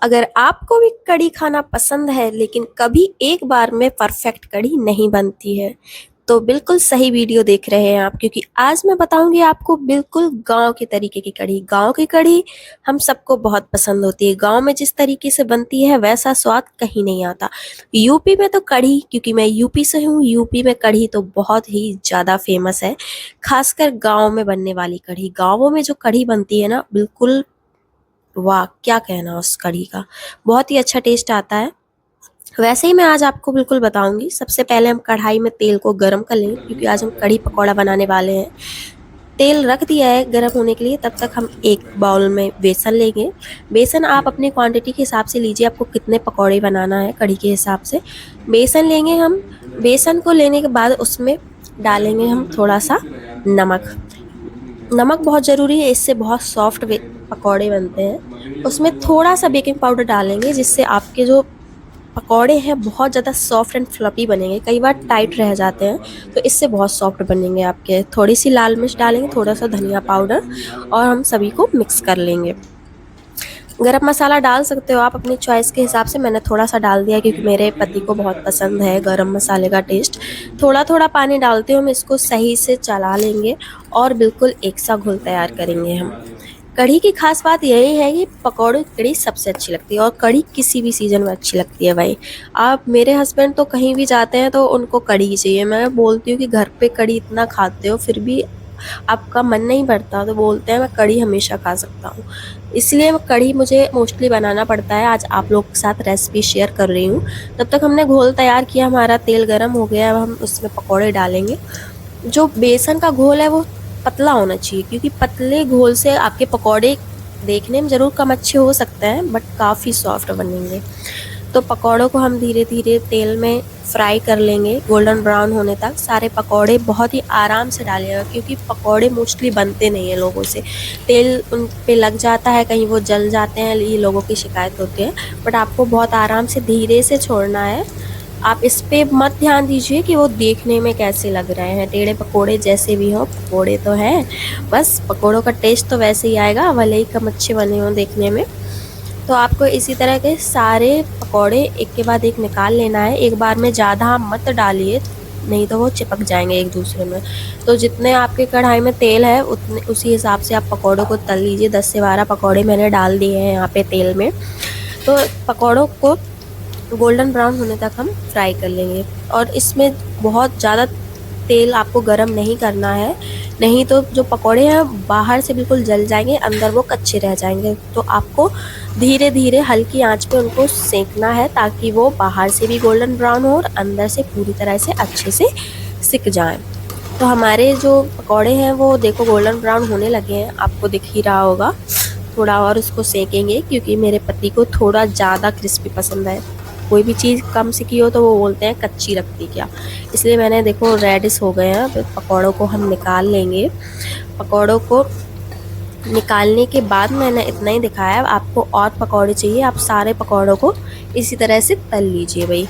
अगर आपको भी कढ़ी खाना पसंद है लेकिन कभी एक बार में परफेक्ट कढ़ी नहीं बनती है तो बिल्कुल सही वीडियो देख रहे हैं आप, क्योंकि आज मैं बताऊंगी आपको बिल्कुल गांव के तरीके की कढ़ी। गांव की कढ़ी हम सबको बहुत पसंद होती है। गांव में जिस तरीके से बनती है वैसा स्वाद कहीं नहीं आता। यूपी में तो कढ़ी, क्योंकि मैं यूपी से हूँ, यूपी में कढ़ी तो बहुत ही ज़्यादा फेमस है। खासकर गाँव में बनने वाली कढ़ी, गाँवों में जो कढ़ी बनती है ना, बिल्कुल वाह क्या कहना उस कढ़ी का। बहुत ही अच्छा टेस्ट आता है। वैसे ही मैं आज आपको बिल्कुल बताऊंगी। सबसे पहले हम कढ़ाई में तेल को गरम कर लेंगे, क्योंकि आज हम कढ़ी पकौड़ा बनाने वाले हैं। तेल रख दिया है गरम होने के लिए, तब तक हम एक बाउल में बेसन लेंगे। बेसन आप अपनी क्वांटिटी के हिसाब से लीजिए, आपको कितने पकौड़े बनाना है कढ़ी के हिसाब से बेसन लेंगे हम। बेसन को लेने के बाद उसमें डालेंगे हम थोड़ा सा नमक। नमक बहुत ज़रूरी है, इससे बहुत सॉफ्ट पकौड़े बनते हैं। उसमें थोड़ा सा बेकिंग पाउडर डालेंगे, जिससे आपके जो पकौड़े हैं बहुत ज़्यादा सॉफ्ट एंड फ्लफी बनेंगे। कई बार टाइट रह जाते हैं, तो इससे बहुत सॉफ्ट बनेंगे आपके। थोड़ी सी लाल मिर्च डालेंगे, थोड़ा सा धनिया पाउडर, और हम सभी को मिक्स कर लेंगे। गरम मसाला डाल सकते हो आप अपनी चॉइस के हिसाब से। मैंने थोड़ा सा डाल दिया क्योंकि मेरे पति को बहुत पसंद है गरम मसाले का टेस्ट। थोड़ा थोड़ा पानी डालते हुए हम इसको सही से चला लेंगे और बिल्कुल एक सा घोल तैयार करेंगे हम। कढ़ी की खास बात यही है कि पकौड़े कढ़ी सबसे अच्छी लगती है, और कढ़ी किसी भी सीज़न में अच्छी लगती है भाई। आप मेरे हस्बैंड तो कहीं भी जाते हैं तो उनको कढ़ी ही चाहिए। मैं बोलती हूँ कि घर पे कढ़ी इतना खाते हो फिर भी आपका मन नहीं भरता, तो बोलते हैं मैं कढ़ी हमेशा खा सकता हूँ। इसलिए कढ़ी मुझे मोस्टली बनाना पड़ता है। आज आप लोग के साथ रेसिपी शेयर कर रही हूँ। तब तक हमने घोल तैयार किया, हमारा तेल गर्म हो गया। अब हम उसमें पकौड़े डालेंगे। जो बेसन का घोल है वो पतला होना चाहिए, क्योंकि पतले घोल से आपके पकौड़े देखने में ज़रूर कम अच्छे हो सकते हैं बट काफ़ी सॉफ्ट बनेंगे। तो पकौड़ों को हम धीरे धीरे तेल में फ्राई कर लेंगे गोल्डन ब्राउन होने तक। सारे पकौड़े बहुत ही आराम से डालिएगा, क्योंकि पकौड़े मोस्टली बनते नहीं हैं लोगों से। तेल उन पे लग जाता है, कहीं वो जल जाते हैं, ये लोगों की शिकायत होती है। बट आपको बहुत आराम से धीरे से छोड़ना है। आप इस पे मत ध्यान दीजिए कि वो देखने में कैसे लग रहे हैं। टेढ़े पकोड़े जैसे भी हों, पकोड़े तो हैं, बस पकोड़ों का टेस्ट तो वैसे ही आएगा, भले ही कम अच्छे बने हों देखने में। तो आपको इसी तरह के सारे पकोड़े एक के बाद एक निकाल लेना है। एक बार में ज़्यादा मत डालिए, नहीं तो वो चिपक जाएंगे एक दूसरे में। तो जितने आपके कढ़ाई में तेल है उतने उसी हिसाब से आप पकोड़ों को तल लीजिए। 10 से 12 पकोड़े मैंने डाल दिए हैं यहाँ पे तेल में। तो पकोड़ों को गोल्डन ब्राउन होने तक हम फ्राई कर लेंगे, और इसमें बहुत ज़्यादा तेल आपको गरम नहीं करना है, नहीं तो जो पकोड़े हैं बाहर से बिल्कुल जल जाएंगे, अंदर वो कच्चे रह जाएंगे। तो आपको धीरे धीरे हल्की आंच पे उनको सेकना है, ताकि वो बाहर से भी गोल्डन ब्राउन हो और अंदर से पूरी तरह से अच्छे से सिक जाएं। तो हमारे जो पकोड़े हैं वो देखो गोल्डन ब्राउन होने लगे हैं, आपको दिख ही रहा होगा। थोड़ा और उसको सेकेंगे, क्योंकि मेरे पति को थोड़ा ज़्यादा क्रिस्पी पसंद है। कोई भी चीज़ कम सिकी हो तो वो बोलते हैं कच्ची लगती क्या। इसलिए मैंने देखो रेडिश हो गए हैं। फिर पकौड़ों को हम निकाल लेंगे। पकौड़ों को निकालने के बाद मैंने इतना ही दिखाया। आपको और पकौड़े चाहिए, आप सारे पकौड़ों को इसी तरह से तल लीजिए भाई।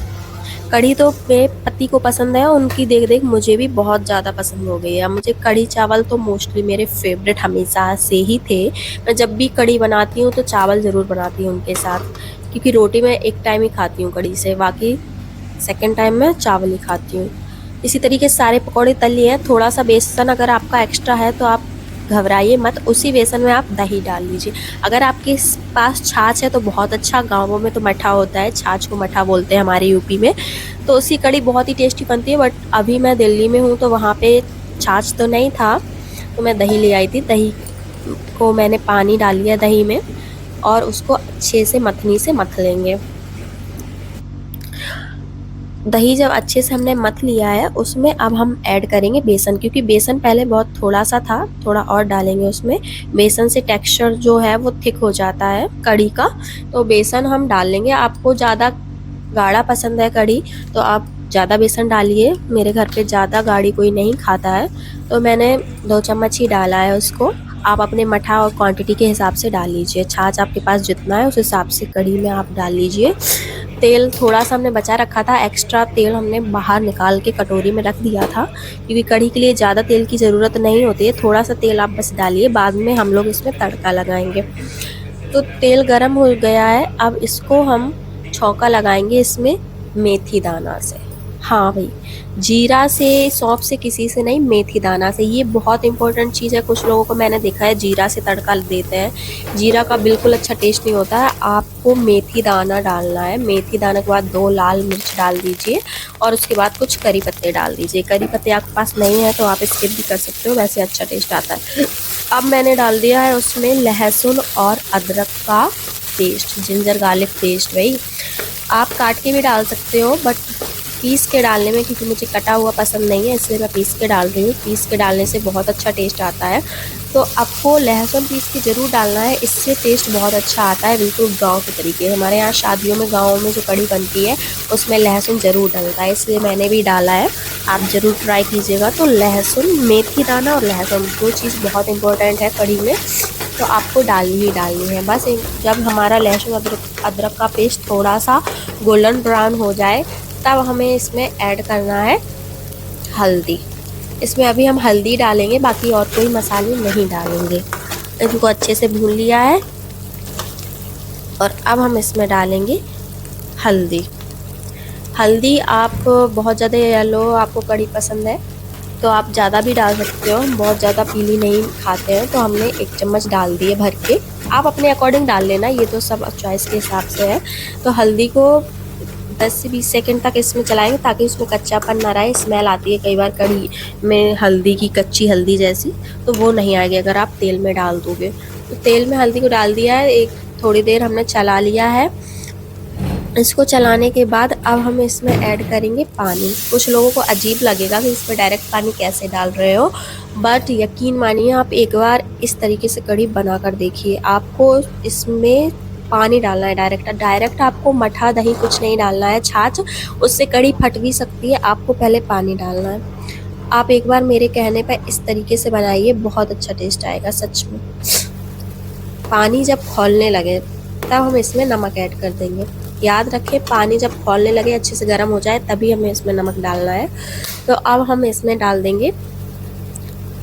कढ़ी तो मेरे पति को पसंद है, उनकी देख देख मुझे भी बहुत ज़्यादा पसंद हो गई है। मुझे कढ़ी चावल तो मोस्टली मेरे फेवरेट हमेशा से ही थे। मैं जब भी कढ़ी बनाती हूँ तो चावल ज़रूर बनाती हूँ उनके साथ, क्योंकि रोटी मैं एक टाइम ही खाती हूँ कढ़ी से, बाकी सेकंड टाइम मैं चावल ही खाती हूँ। इसी तरीके से सारे पकौड़े तल लिए हैं। थोड़ा सा बेसन अगर आपका एक्स्ट्रा है तो आप घबराइए मत, उसी बेसन में आप दही डाल लीजिए। अगर आपके पास छाछ है तो बहुत अच्छा, गाँवों में तो मठा होता है, छाछ को मठा बोलते हैं हमारे यूपी में, तो उसकी कढ़ी बहुत ही टेस्टी बनती है। बट अभी मैं दिल्ली में हूँ तो वहाँ पे छाछ तो नहीं था, तो मैं दही ले आई थी। दही को मैंने पानी डाल लिया दही में, और उसको अच्छे से मथनी से मथ लेंगे। दही जब अच्छे से हमने मथ लिया है, उसमें अब हम ऐड करेंगे बेसन, क्योंकि बेसन पहले बहुत थोड़ा सा था, थोड़ा और डालेंगे उसमें। बेसन से टेक्सचर जो है वो थिक हो जाता है कढ़ी का, तो बेसन हम डाल लेंगे। आपको ज़्यादा गाढ़ा पसंद है कढ़ी तो आप ज़्यादा बेसन डालिए। मेरे घर पे ज़्यादा गाढ़ी कोई नहीं खाता है, तो मैंने 2 चम्मच ही डाला है उसको। आप अपने मठा और क्वांटिटी के हिसाब से डाल लीजिए। छाछ आपके पास जितना है उस हिसाब से कढ़ी में आप डाल लीजिए। तेल थोड़ा सा हमने बचा रखा था, एक्स्ट्रा तेल हमने बाहर निकाल के कटोरी में रख दिया था, क्योंकि कढ़ी के लिए ज़्यादा तेल की ज़रूरत नहीं होती है। थोड़ा सा तेल आप बस डालिए, बाद में हम लोग इसमें तड़का लगाएंगे। तो तेल गरम हो गया है, अब इसको हम छौंका लगाएंगे इसमें मेथी दाना से। हाँ भाई, जीरा से, सौंफ से, किसी से नहीं, मेथी दाना से। ये बहुत इंपॉर्टेंट चीज़ है। कुछ लोगों को मैंने देखा है जीरा से तड़का देते हैं, जीरा का बिल्कुल अच्छा टेस्ट नहीं होता है। आपको मेथी दाना डालना है। मेथी दाने के बाद 2 लाल मिर्च डाल दीजिए और उसके बाद कुछ करी पत्ते डाल दीजिए। करी पत्ते आपके पास नहीं है तो आप स्किप भी कर सकते हो, वैसे अच्छा टेस्ट आता है। अब मैंने डाल दिया है उसमें लहसुन और अदरक का पेस्ट, जिंजर गार्लिक पेस्ट। भाई आप काट के भी डाल सकते हो, बट पीस के डालने में, क्योंकि मुझे कटा हुआ पसंद नहीं है इसलिए मैं पीस के डाल रही हूँ। पीस के डालने से बहुत अच्छा टेस्ट आता है। तो आपको लहसुन पीस के ज़रूर डालना है, इससे टेस्ट बहुत अच्छा आता है, बिल्कुल गांव के तरीके। हमारे यहाँ शादियों में, गाँव में जो कढ़ी बनती है उसमें लहसुन ज़रूर डलता है, इसलिए मैंने भी डाला है। आप ज़रूर ट्राई कीजिएगा। तो लहसुन, मेथी दाना और लहसुन, 2 चीज़ बहुत इंपॉर्टेंट है कढ़ी में, तो आपको डालनी ही डालनी है। बस जब हमारा लहसुन अदरक का पेस्ट थोड़ा सा गोल्डन ब्राउन हो जाए, तब हमें इसमें ऐड करना है हल्दी। इसमें अभी हम हल्दी डालेंगे, बाकी और कोई मसाले नहीं डालेंगे। इनको अच्छे से भून लिया है और अब हम इसमें डालेंगे हल्दी। हल्दी आप बहुत ज़्यादा, येलो आपको कढ़ी पसंद है तो आप ज़्यादा भी डाल सकते हो। हम बहुत ज़्यादा पीली नहीं खाते हैं तो हमने 1 चम्मच डाल दिए भर के। आप अपने अकॉर्डिंग डाल लेना, ये तो सब चॉइस के हिसाब से है। तो हल्दी को 10 से 20 सेकंड तक इसमें चलाएंगे ताकि उसमें कच्चापन ना रहे। स्मेल आती है कई बार कढ़ी में हल्दी की, कच्ची हल्दी जैसी, तो वो नहीं आएगी अगर आप तेल में डाल दोगे। तो तेल में हल्दी को डाल दिया है, एक थोड़ी देर हमने चला लिया है। इसको चलाने के बाद अब हम इसमें ऐड करेंगे पानी। कुछ लोगों को अजीब लगेगा कि इसमें डायरेक्ट पानी कैसे डाल रहे हो, बट यकीन मानिए आप एक बार इस तरीके से कढ़ी बना कर देखिए। आपको इसमें पानी डालना है डायरेक्ट। आपको मठा दही कुछ नहीं डालना है, छाछ, उससे कढ़ी फट भी सकती है। आपको पहले पानी डालना है। आप एक बार मेरे कहने पर इस तरीके से बनाइए, बहुत अच्छा टेस्ट आएगा सच में। पानी जब खौलने लगे तब हम इसमें नमक ऐड कर देंगे। याद रखें, पानी जब खौलने लगे, अच्छे से गर्म हो जाए, तभी हमें इसमें नमक डालना है। तो अब हम इसमें डाल देंगे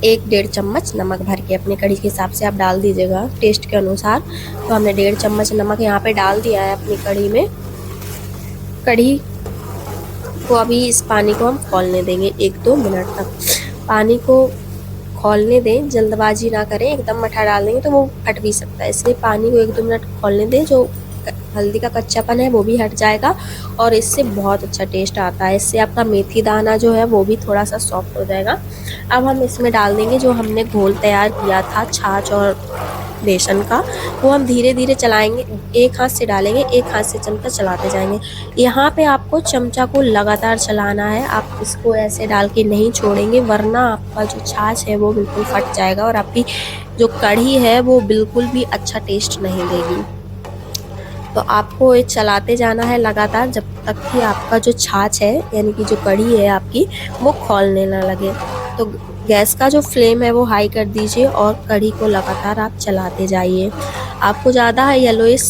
1-1.5 चम्मच नमक भर के। अपनी कढ़ी के हिसाब से आप डाल दीजिएगा टेस्ट के अनुसार। तो हमने 1.5 चम्मच नमक यहाँ पे डाल दिया है अपनी कढ़ी में। कढ़ी को अभी इस पानी को हम खौलने देंगे 1-2 मिनट तक। पानी को खौलने दें, जल्दबाजी ना करें, एकदम मठा डाल देंगे तो वो फट भी सकता है, इसलिए पानी को 1-2 मिनट खौलने दें। जो हल्दी का कच्चापन है वो भी हट जाएगा और इससे बहुत अच्छा टेस्ट आता है। इससे आपका मेथी दाना जो है वो भी थोड़ा सा सॉफ्ट हो जाएगा। अब हम इसमें डाल देंगे जो हमने घोल तैयार किया था छाछ और बेसन का, वो हम धीरे धीरे चलाएंगे। एक हाथ से डालेंगे, एक हाथ से चमचा चलाते जाएंगे। यहाँ पे आपको चमचा को लगातार चलाना है, आप इसको ऐसे डाल के नहीं छोड़ेंगे, वरना आपका जो छाछ है वो बिल्कुल फट जाएगा और आपकी जो कढ़ी है वो बिल्कुल भी अच्छा टेस्ट नहीं देगी। तो आपको ये चलाते जाना है लगातार जब तक कि आपका जो छाछ है, यानी कि जो कढ़ी है आपकी, वो खौलने ना लगे। तो गैस का जो फ्लेम है वो हाई कर दीजिए और कढ़ी को लगातार आप चलाते जाइए। आपको ज़्यादा येलोइश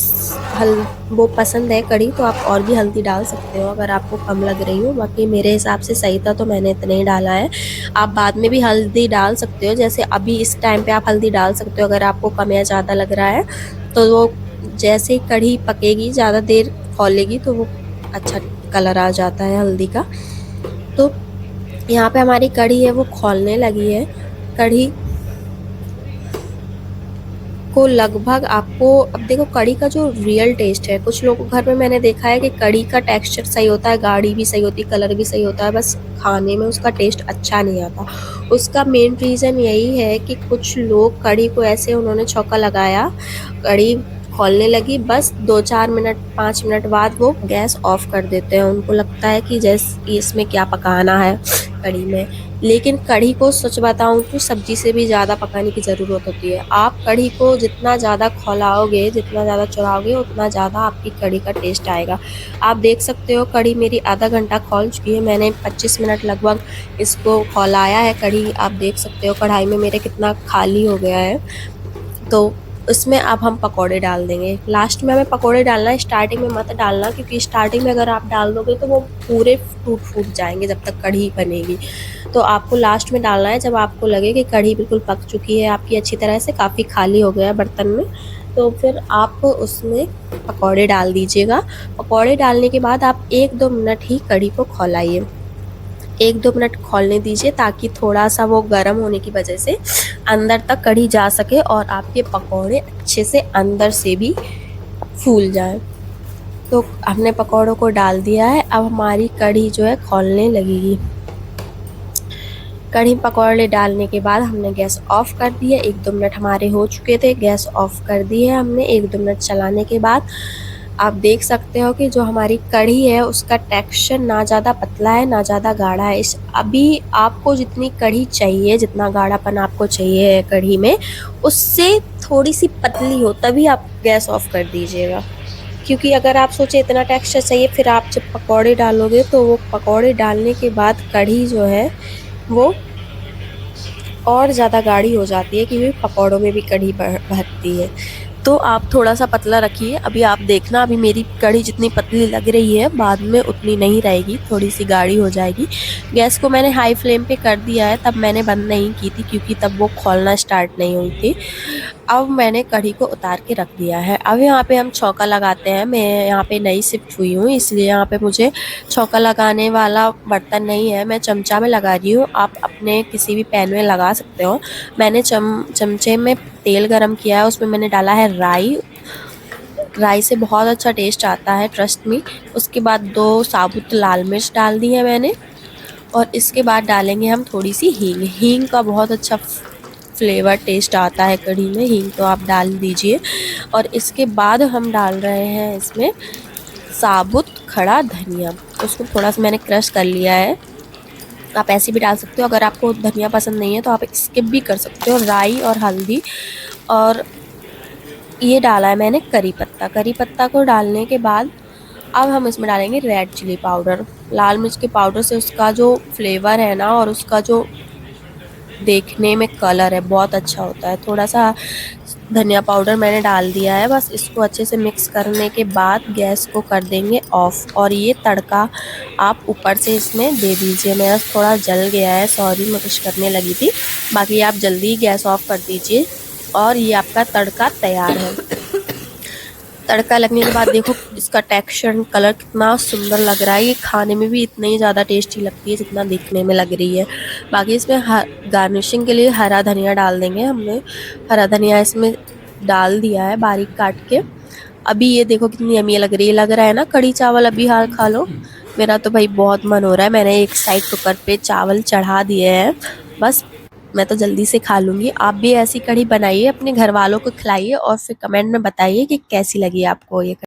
वो पसंद है कढ़ी तो आप और भी हल्दी डाल सकते हो अगर आपको कम लग रही हो। बाकी मेरे हिसाब से सही था तो मैंने इतना ही डाला है। आप बाद में भी हल्दी डाल सकते हो, जैसे अभी इस टाइम पे आप हल्दी डाल सकते हो अगर आपको कम या ज़्यादा लग रहा है। तो वो जैसे ही कढ़ी पकेगी, ज़्यादा देर खौलेगी, तो वो अच्छा कलर आ जाता है हल्दी का। तो यहाँ पे हमारी कढ़ी है वो खौलने लगी है। कढ़ी को लगभग आपको, अब देखो कढ़ी का जो रियल टेस्ट है, कुछ लोगों को घर में मैंने देखा है कि कढ़ी का टेक्सचर सही होता है, गाढ़ी भी सही होती है, कलर भी सही होता है, बस खाने में उसका टेस्ट अच्छा नहीं आता। उसका मेन रीज़न यही है कि कुछ लोग कढ़ी को ऐसे उन्होंने छौंका लगाया, कढ़ी खौलने लगी, बस 2-4 मिनट 5 मिनट बाद वो गैस ऑफ कर देते हैं। उनको लगता है कि जैसे इसमें क्या पकाना है कढ़ी में, लेकिन कढ़ी को सच बताऊं तो सब्जी से भी ज़्यादा पकाने की ज़रूरत होती है। आप कढ़ी को जितना ज़्यादा खौलाओगे, जितना ज़्यादा चुराओगे, उतना ज़्यादा आपकी कढ़ी का टेस्ट आएगा। आप देख सकते हो कढ़ी मेरी आधा घंटा खौल चुकी है, मैंने 25 मिनट लगभग इसको खौलाया है कढ़ी। आप देख सकते हो कढ़ाई में मेरे कितना खाली हो गया है। तो उसमें अब हम पकोड़े डाल देंगे। लास्ट में हमें पकोड़े डालना है, स्टार्टिंग में मत डालना, क्योंकि स्टार्टिंग में अगर आप डाल दोगे तो वो पूरे फूट जाएंगे जब तक कढ़ी बनेगी। तो आपको लास्ट में डालना है जब आपको लगे कि कढ़ी बिल्कुल पक चुकी है आपकी अच्छी तरह से, काफ़ी खाली हो गया है बर्तन में। तो फिर आप उसमें पकौड़े डाल दीजिएगा। पकौड़े डालने के बाद आप 1-2 मिनट ही कढ़ी को खौलाइए। 1-2 मिनट खौलने दीजिए ताकि थोड़ा-सा वो गर्म होने की वजह से अंदर तक कढ़ी जा सके और आपके पकौड़े अच्छे से अंदर से भी फूल जाएँ। तो हमने पकौड़ों को डाल दिया है, अब हमारी कढ़ी जो है खौलने लगेगी। कढ़ी पकौड़े डालने के बाद हमने गैस ऑफ कर दिया। 1-2 मिनट हमारे हो चुके थे, गैस ऑफ कर दी है हमने। 1-2 मिनट चलाने के बाद आप देख सकते हो कि जो हमारी कढ़ी है उसका टेक्सचर ना ज़्यादा पतला है ना ज़्यादा गाढ़ा है। अभी आपको जितनी कढ़ी चाहिए, जितना गाढ़ापन आपको चाहिए कढ़ी में, उससे थोड़ी सी पतली हो तभी आप गैस ऑफ कर दीजिएगा। क्योंकि अगर आप सोचे इतना टेक्सचर चाहिए, फिर आप जब पकौड़े डालोगे तो वो पकौड़े डालने के बाद कढ़ी जो है वो और ज़्यादा गाढ़ी हो जाती है, क्योंकि पकौड़ों में भी कढ़ी भरती है। तो आप थोड़ा-सा पतला रखिए। अभी आप देखना, अभी मेरी कढ़ी जितनी पतली लग रही है बाद में उतनी नहीं रहेगी, थोड़ी-सी गाढ़ी हो जाएगी। गैस को मैंने हाई फ्लेम पे कर दिया है, तब मैंने बंद नहीं की थी क्योंकि तब वो खौलना स्टार्ट नहीं हुई थी। अब मैंने कढ़ी को उतार के रख दिया है। अब यहाँ पे हम छौंका लगाते हैं। मैं यहाँ पे नई शिफ्ट हुई हूँ, इसलिए यहाँ पे मुझे छौंका लगाने वाला बर्तन नहीं है, मैं चमचा में लगा रही हूँ। आप अपने किसी भी पैन में लगा सकते हो। मैंने चमचे में तेल गरम किया है, उसमें मैंने डाला है राई। राई से बहुत अच्छा टेस्ट आता है, ट्रस्ट मी। उसके बाद 2 साबुत लाल मिर्च डाल दी है मैंने, और इसके बाद डालेंगे हम थोड़ी सी हींग। हींग का बहुत अच्छा फ्लेवर टेस्ट आता है कढ़ी में, हींग तो आप डाल दीजिए। और इसके बाद हम डाल रहे हैं इसमें साबुत खड़ा धनिया। उसको थोड़ा सा मैंने क्रश कर लिया है, आप ऐसे भी डाल सकते हो। अगर आपको धनिया पसंद नहीं है तो आप स्किप भी कर सकते हो। राई और हल्दी, और ये डाला है मैंने करी पत्ता। करी पत्ता को डालने के बाद अब हम इसमें डालेंगे रेड चिली पाउडर। लाल मिर्च के पाउडर से उसका जो फ्लेवर है ना, और उसका जो देखने में कलर है, बहुत अच्छा होता है। थोड़ा सा धनिया पाउडर मैंने डाल दिया है। बस इसको अच्छे से मिक्स करने के बाद गैस को कर देंगे ऑफ, और ये तड़का आप ऊपर से इसमें दे दीजिए। मेरा थोड़ा जल गया है, सॉरी, मैं कुछ करने लगी थी। बाकी आप जल्दी गैस ऑफ कर दीजिए, और ये आपका तड़का तैयार है। तड़का लगने के बाद देखो इसका टेक्सचर, कलर कितना सुंदर लग रहा है। ये खाने में भी इतनी ज़्यादा टेस्टी लगती है जितना दिखने में लग रही है। बाकी इसमें गार्निशिंग के लिए हरा धनिया डाल देंगे। हमने हरा धनिया इसमें डाल दिया है बारीक काट के। अभी ये देखो कितनी यम्मी लग रही है। लग रहा है ना कढ़ी चावल अभी हाल खा लो। मेरा तो भाई बहुत मन हो रहा है। मैंने एक साइड कुकर पे चावल चढ़ा दिए हैं, बस मैं तो जल्दी से खा लूँगी। आप भी ऐसी कढ़ी बनाइए, अपने घर वालों को खिलाइए, और फिर कमेंट में बताइए कि कैसी लगी आपको ये कढ़ी।